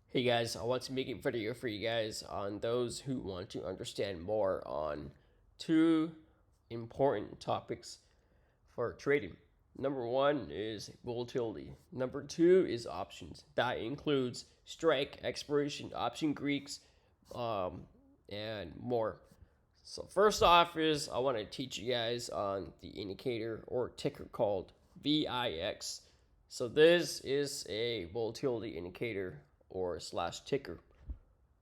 Hey guys, I want to make a video for you guys on those who want to understand more on two important topics for trading. Number one is volatility. Number two is options. That includes strike, expiration, option Greeks, and more. So first off is I want to teach you guys on the indicator or ticker called VIX. So this is a volatility indicator or slash ticker.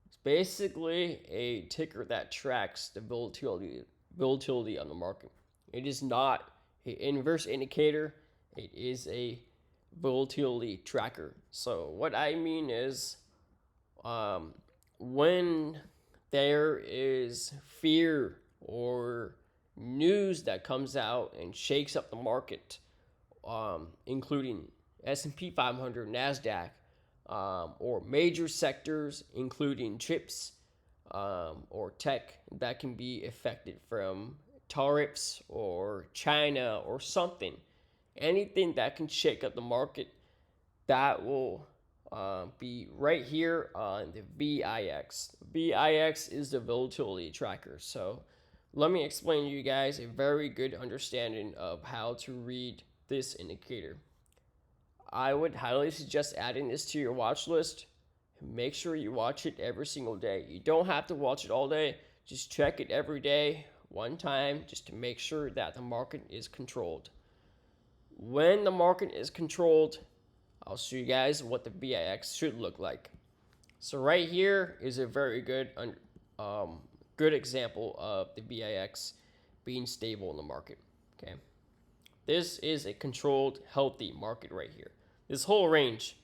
It's basically a ticker that tracks the volatility on the market. It is not an inverse indicator. It is a volatility tracker. So what I mean is, when there is fear or news that comes out and shakes up the market, including S&P 500, NASDAQ, or major sectors, including chips or tech, that can be affected from tariffs or China or something. Anything that can shake up the market, that will be right here on the VIX. VIX is the volatility tracker. So let me explain to you guys a very good understanding of how to read this indicator. I would highly suggest adding this to your watch list. Make sure you watch it every single day. You don't have to watch it all day. Just check it every day, one time, just to make sure that the market is controlled. When the market is controlled, I'll show you guys what the VIX should look like. So right here is a very good example of the VIX being stable in the market. Okay, this is a controlled, healthy market right here. This whole range,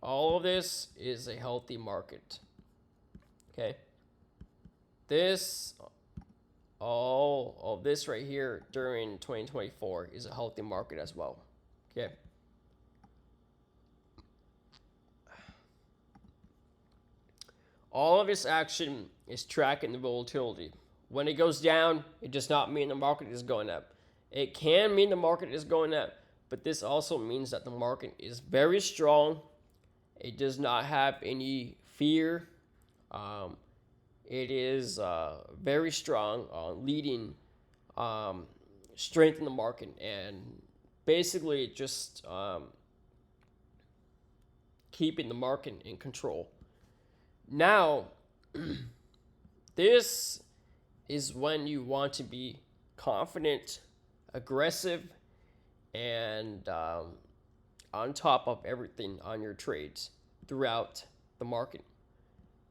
all of this is a healthy market. Okay, all of this right here during 2024 is a healthy market as well. Okay. All of this action is tracking the volatility. When it goes down, it does not mean the market is going up. It can mean the market is going up, but this also means that the market is very strong. It does not have any fear. It is very strong on leading strength in the market, and basically just keeping the market in control. Now, this is when you want to be confident, aggressive, and on top of everything on your trades throughout the market.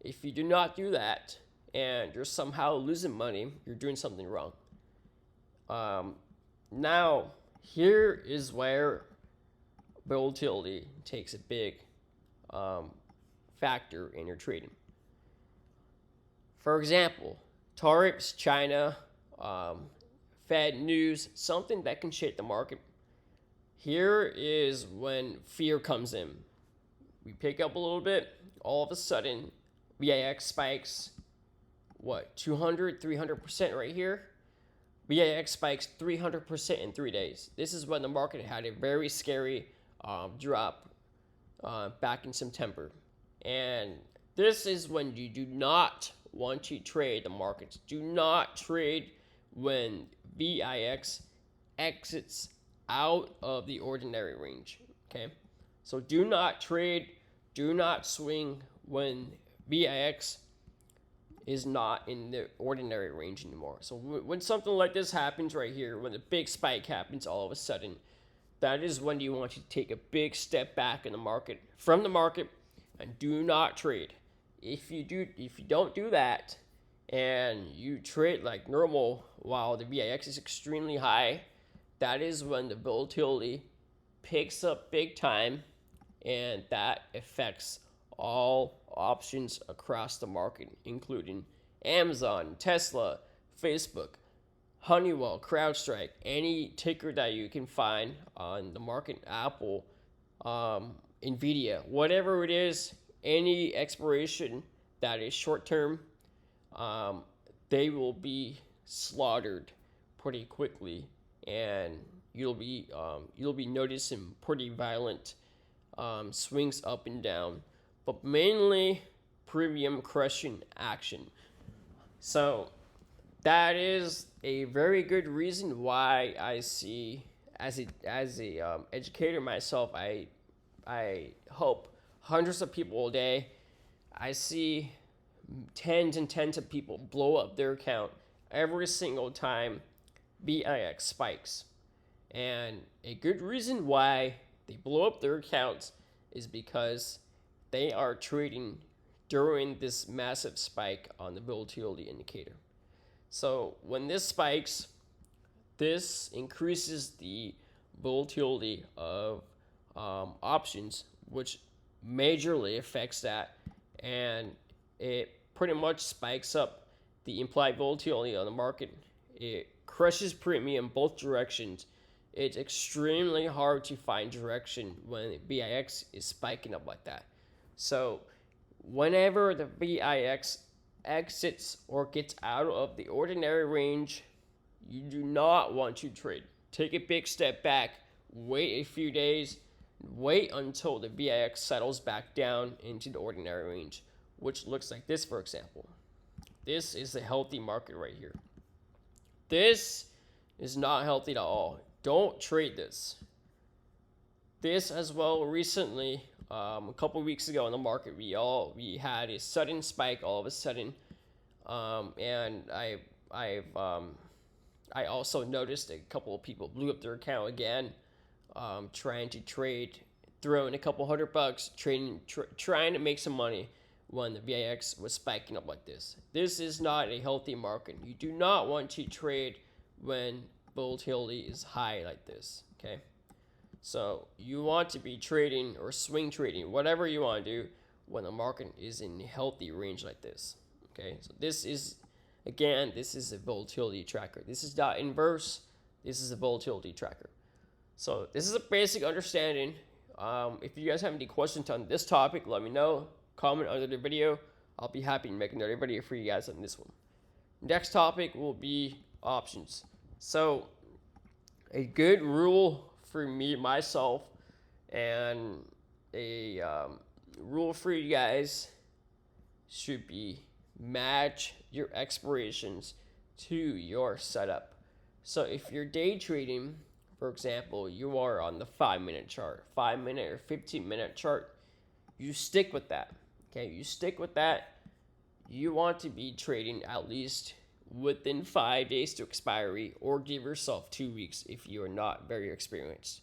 If you do not do that and you're somehow losing money, you're doing something wrong. Now, here is where volatility takes a big factor in your trading. For example, tariffs, China, Fed news, something that can shake the market. Here is when fear comes in. We pick up a little bit, all of a sudden, VIX spikes, 200, 300% right here. VIX spikes 300% in 3 days. This is when the market had a very scary drop back in September. And this is when you do not want to trade the markets. Do not trade when VIX exits out of the ordinary range. Okay, so do not trade, do not swing when VIX is not in the ordinary range anymore. So when something like this happens right here, when a big spike happens all of a sudden, that is when you want to take a big step back in the market, from the market, and do not trade. If you don't do that, and you trade like normal while the VIX is extremely high, that is when the volatility picks up big time, and that affects all options across the market, including Amazon, Tesla, Facebook, Honeywell, CrowdStrike, any ticker that you can find on the market, Apple, Nvidia, whatever it is, any expiration that is short term, they will be slaughtered pretty quickly, and you'll be noticing pretty violent swings up and down, but mainly premium crushing action. So that is a very good reason why I see, as a educator myself, I help hundreds of people a day. I see tens and tens of people blow up their account every single time VIX spikes. And a good reason why they blow up their accounts is because they are trading during this massive spike on the volatility indicator. So when this spikes, this increases the volatility of options, which majorly affects that, and it pretty much spikes up the implied volatility on the market. It crushes premium both directions. It's extremely hard to find direction when VIX is spiking up like that. So whenever the VIX exits or gets out of the ordinary range, you do not want to trade. Take a big step back, wait a few days, wait until the VIX settles back down into the ordinary range, which looks like this, for example. This is a healthy market right here. This is not healthy at all. Don't trade this. This as well, recently, a couple weeks ago in the market, we had a sudden spike all of a sudden, and I also noticed a couple of people blew up their account again, trying to trade, throwing a couple $100, trying to make some money when the VIX was spiking up like this. This is not a healthy market. You do not want to trade when volatility is high like this. Okay. So you want to be trading or swing trading, whatever you want to do, when the market is in a healthy range like this. Okay, so this is a volatility tracker. This is not inverse. This is a volatility tracker. So this is a basic understanding. If you guys have any questions on this topic, let me know. Comment under the video. I'll be happy to make another video for you guys on this one. Next topic will be options. So a good rule for me, myself, and a rule for you guys should be match your expirations to your setup. So if you're day trading, for example, you are on the 5-minute chart, 5-minute or 15-minute chart, you stick with that. Okay, you stick with that. You want to be trading at least within 5 days to expiry, or give yourself 2 weeks if you are not very experienced.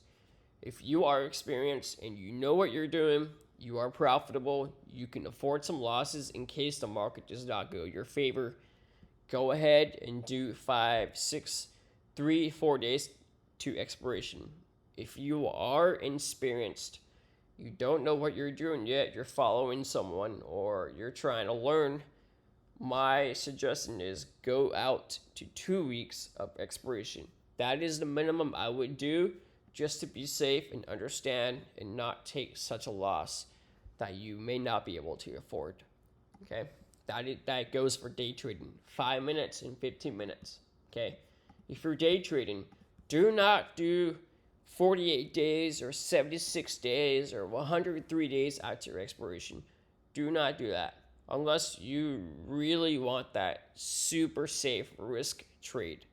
If you are experienced and you know what you're doing, you are profitable, you can afford some losses in case the market does not go your favor, go ahead and do 5, 6, 3, 4 days to expiration. If you are inexperienced, you don't know what you're doing yet, you're following someone, or you're trying to learn, my suggestion is go out to 2 weeks of expiration. That is the minimum I would do, just to be safe and understand and not take such a loss that you may not be able to afford. Okay, that goes for day trading, 5 minutes and 15 minutes. Okay, if you're day trading, do not do 48 days or 76 days or 103 days after your expiration. Do not do that unless you really want that super safe risk trade.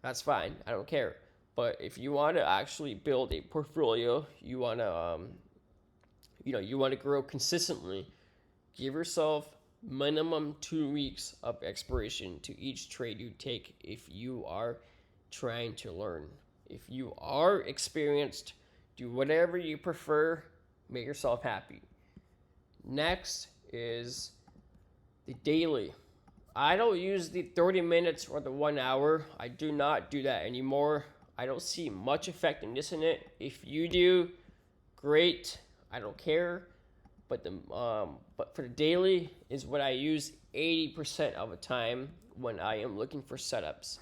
That's fine, I don't care. But if you want to actually build a portfolio, you want to grow consistently, give yourself minimum 2 weeks of expiration to each trade you take if you are trying to learn. If you are experienced, do whatever you prefer, make yourself happy. Next is the daily. I don't use the 30 minutes or the 1 hour. I do not do that anymore. I don't see much effectiveness in it. If you do, great. I don't care. But for the daily is what I use 80% of the time when I am looking for setups.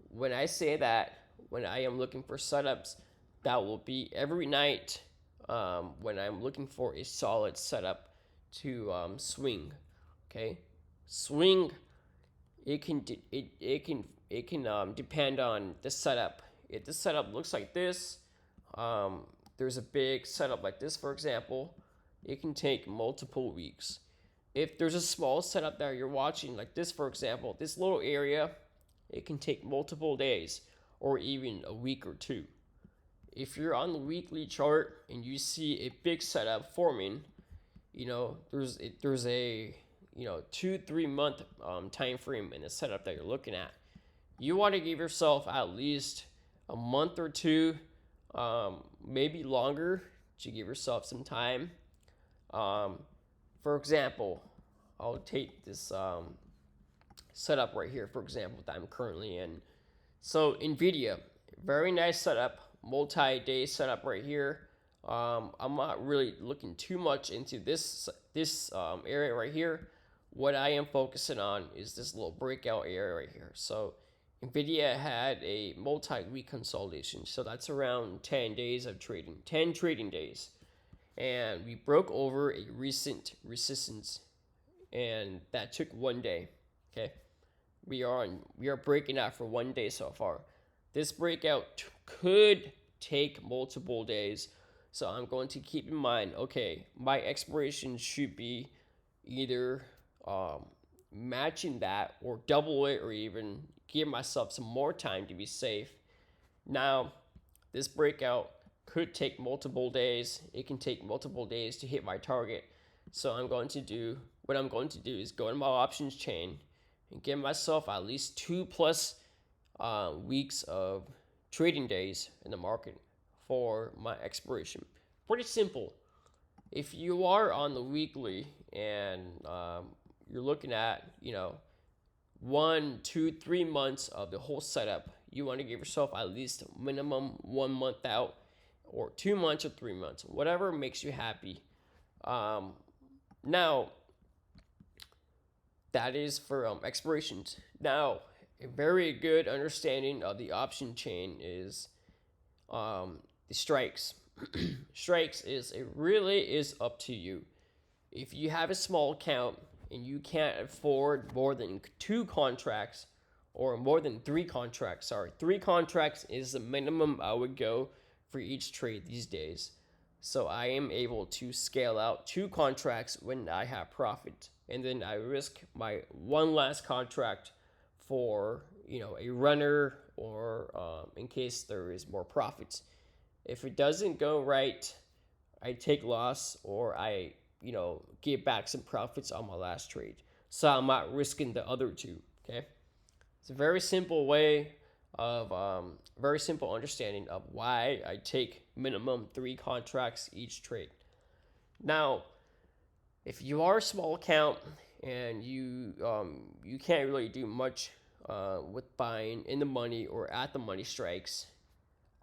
When I say that, when I am looking for setups, that will be every night when I'm looking for a solid setup to swing. Okay, swing. It can depend on the setup. If the setup looks like this, there's a big setup like this, for example, it can take multiple weeks. If there's a small setup that you're watching like this, for example, this little area, it can take multiple days or even a week or two. If you're on the weekly chart and you see a big setup forming, there's a 2-3 month time frame in the setup that you're looking at. You want to give yourself at least a month or two, maybe longer, to give yourself some time. For example, I'll take this setup right here, for example, that I'm currently in. So Nvidia, very nice setup, multi-day setup right here. I'm not really looking too much into this area right here. What I am focusing on is this little breakout area right here. So Nvidia had a multi-week consolidation, so that's around 10 days of trading, 10 trading days, and we broke over a recent resistance, and that took 1 day. Okay, we are breaking out for 1 day so far. This breakout could take multiple days, so I'm going to keep in mind, okay, my expiration should be either matching that or double it, or even give myself some more time to be safe. Now, this breakout could take multiple days. It can take multiple days to hit my target. So what I'm going to do is go in my options chain and give myself at least 2+ weeks of trading days in the market for my expiration. Pretty simple. If you are on the weekly and you're looking at 1, 2, 3 months of the whole setup, you want to give yourself at least minimum 1 month out, or 2 months or 3 months, whatever makes you happy. Now, that is for expirations. Now, a very good understanding of the option chain is the strikes. Strikes really is up to you. If you have a small account and you can't afford more than 2 contracts, or more than 3 contracts, 3 contracts is the minimum I would go for each trade these days. So I am able to scale out 2 contracts when I have profit, and then I risk my one last contract for a runner, or in case there is more profits. If it doesn't go right, I take loss, or I get back some profits on my last trade, so I'm not risking the other 2. Okay, it's a very simple way of very simple understanding of why I take minimum 3 contracts each trade. Now, if you are a small account and you can't really do much with buying in the money or at the money strikes,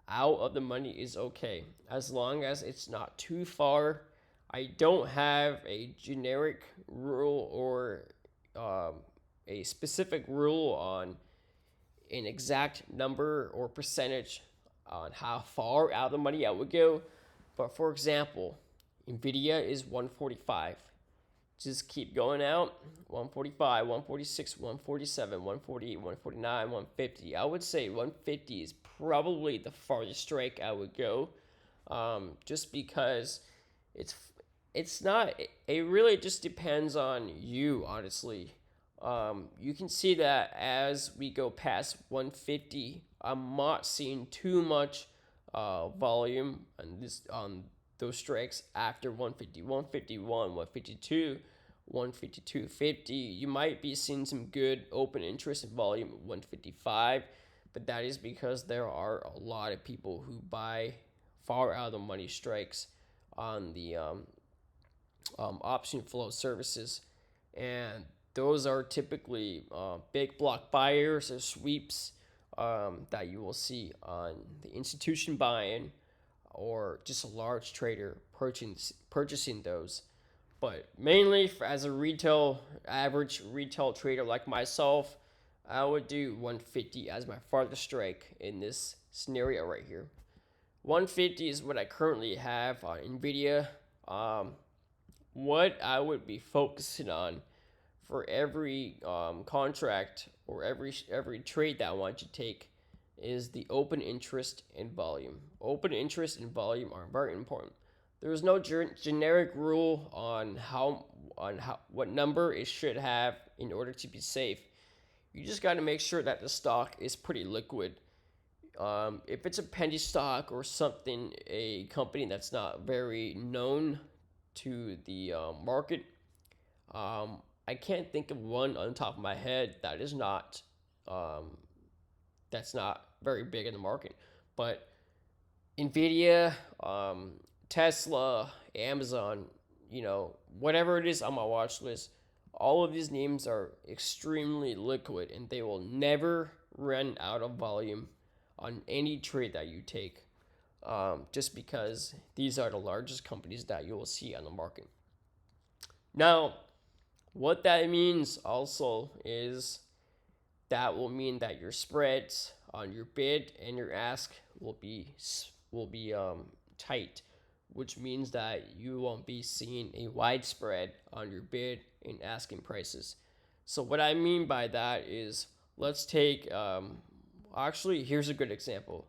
out of the money is okay, as long as it's not too far. I don't have a generic rule or a specific rule on an exact number or percentage on how far out of the money I would go. But for example, Nvidia is 145. Just keep going out. 145, 146, 147, 148, 149, 150. I would say 150 is probably the farthest strike I would go, just because it's not. It really just depends on you, honestly. You can see that as we go past 150, I'm not seeing too much volume on those strikes after 150, 151, 152, 152.50. You might be seeing some good open interest and volume at 155, but that is because there are a lot of people who buy far out of the money strikes on the option flow services, and those are typically big block buyers or sweeps that you will see on the institution buying, or just a large trader purchasing those. But mainly as a average retail trader like myself, I would do 150 as my farthest strike in this scenario right here. 150 is what I currently have on Nvidia. What I would be focusing on for every contract or every trade that I want to take is the open interest and volume. Open interest and volume are very important. There is no generic rule on how what number it should have in order to be safe. You just got to make sure that the stock is pretty liquid. If it's a penny stock or something, a company that's not very known to the market, I can't think of one on top of my head that is not that's not very big in the market. But Nvidia, Tesla, Amazon, whatever it is on my watch list, all of these names are extremely liquid and they will never run out of volume on any trade that you take, just because these are the largest companies that you will see on the market. Now, what that means also is that will mean that your spreads on your bid and your ask will be tight, which means that you won't be seeing a wide spread on your bid and asking prices. So what I mean by that is, let's take actually, here's a good example.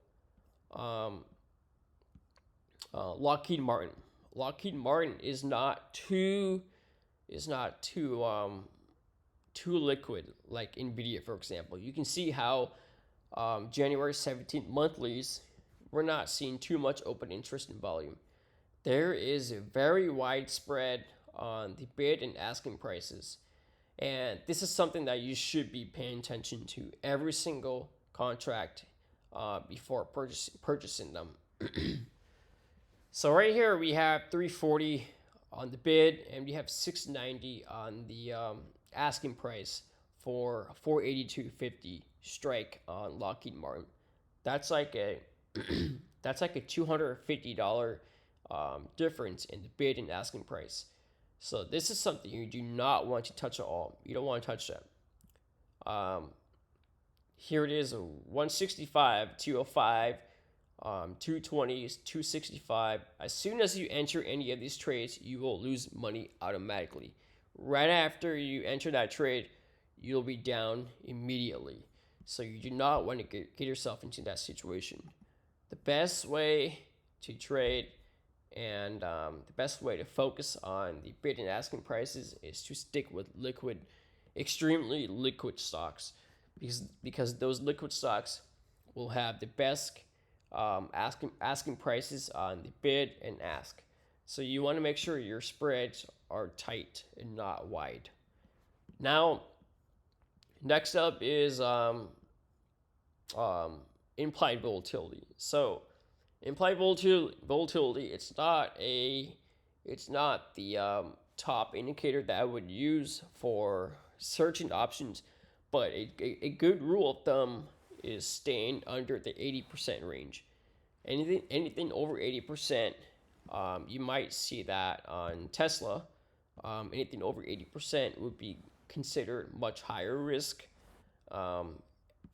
Lockheed Martin. Lockheed Martin is not too liquid like Nvidia, for example. You can see how January 17th monthlies, we're not seeing too much open interest in volume. There is a very wide spread on the bid and asking prices. And this is something that you should be paying attention to every single contract before purchasing them. So right here we have 340 on the bid and we have 690 on the asking price for 482.50 strike on Lockheed Martin. That's like a $250 difference in the bid and asking price. So this is something you do not want to touch at all. You don't want to touch that. Here it is, 165, 205, 220s, 265. As soon as you enter any of these trades, you will lose money automatically. Right after you enter that trade, you'll be down immediately. So you do not want to get yourself into that situation. The best way to trade and the best way to focus on the bid and asking prices is to stick with extremely liquid stocks, because those liquid stocks will have the best asking prices on the bid and ask. So you want to make sure your spreads are tight and not wide. Now, next up is implied volatility. So implied volatility, it's not the top indicator that I would use for searching options, but a good rule of thumb is staying under the 80% range. Anything over 80%, you might see that on Tesla. Anything over 80% would be considered much higher risk,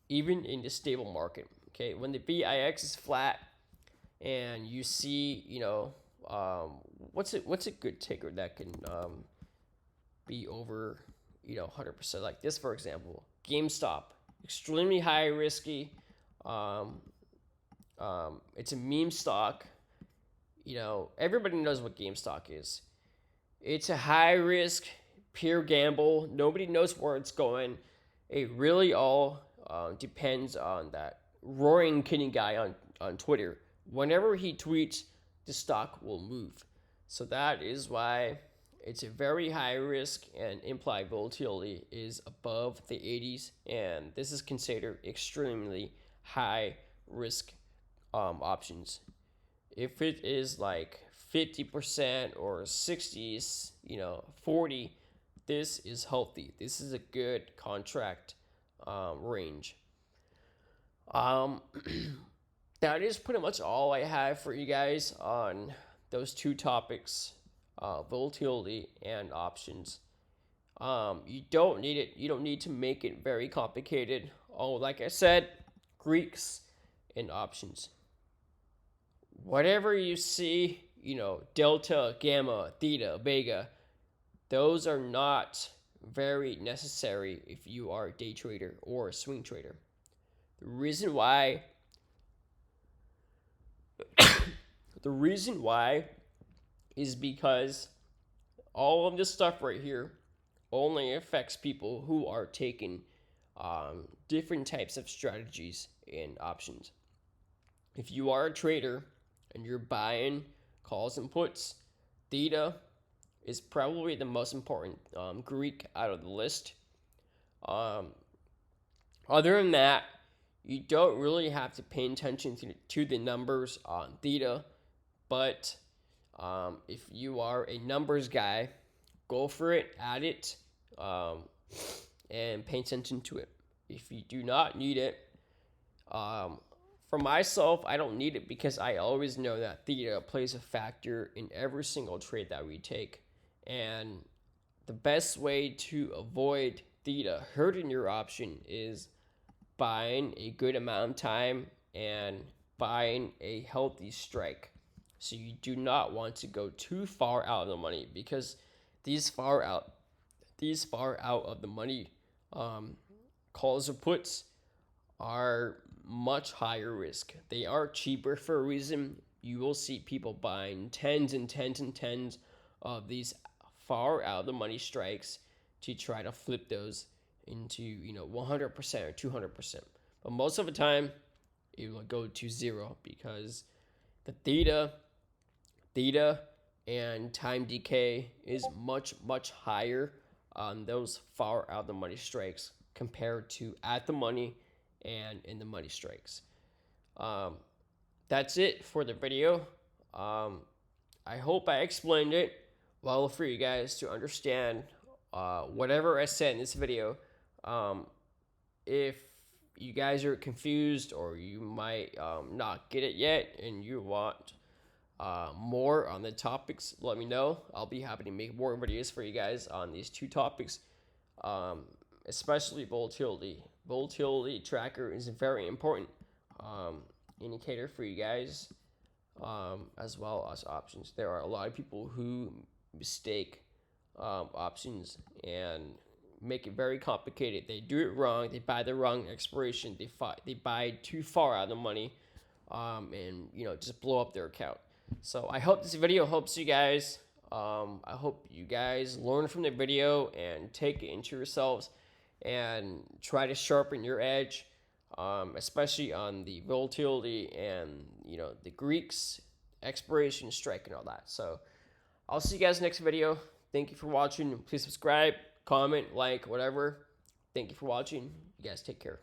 even in the stable market. Okay, when the VIX is flat and you see, what's a good ticker that can be over 100%, like this, for example, GameStop, extremely high risky. It's a meme stock. Everybody knows what GameStop is. It's a high risk, pure gamble. Nobody knows where it's going. It really all depends on that roaring kidding guy on Twitter. Whenever he tweets, the stock will move. So that is why it's a very high risk, and implied volatility is above the 80s, and this is considered extremely high risk options. If it is like 50% or 60s, 40, this is healthy. This is a good contract range. That is pretty much all I have for you guys on those two topics, volatility and options. You don't need it. You don't need to make it very complicated. Oh, like I said, Greeks and options. Whatever you see, delta, gamma, theta, vega, those are not very necessary if you are a day trader or a swing trader. The reason why is because all of this stuff right here only affects people who are taking different types of strategies and options. If you are a trader and you're buying calls and puts, theta is probably the most important Greek out of the list. Other than that, you don't really have to pay attention to the numbers on theta, but if you are a numbers guy, go for it, add it, and pay attention to it. If you do not need it, for myself, I don't need it because I always know that theta plays a factor in every single trade that we take. And the best way to avoid theta hurting your option is buying a good amount of time and buying a healthy strike. So you do not want to go too far out of the money, because these far out of the money calls or puts are much higher risk. They are cheaper for a reason. You will see people buying tens and tens and tens of these far out of the money strikes to try to flip those into 100% or 200%. But most of the time, it will go to zero, because the theta and time decay is much higher on those far out of the money strikes compared to at the money and in the money strikes. That's it for the video. I hope I explained it well for you guys to understand whatever I said in this video. If you guys are confused, or you might not get it yet and you want more on the topics, let me know. I'll be happy to make more videos for you guys on these two topics, especially volatility. Volatility tracker is a very important indicator for you guys, as well as options. There are a lot of people who mistake options and make it very complicated. They do it wrong. They buy the wrong expiration. They buy too far out of the money, and just blow up their account. So I hope this video helps you guys. I hope you guys learn from the video and take it into yourselves and try to sharpen your edge, especially on the volatility and the Greeks, expiration, strike, and all that. So I'll see you guys next video. Thank you for watching. Please subscribe, comment, like, whatever. Thank you for watching. You guys take care.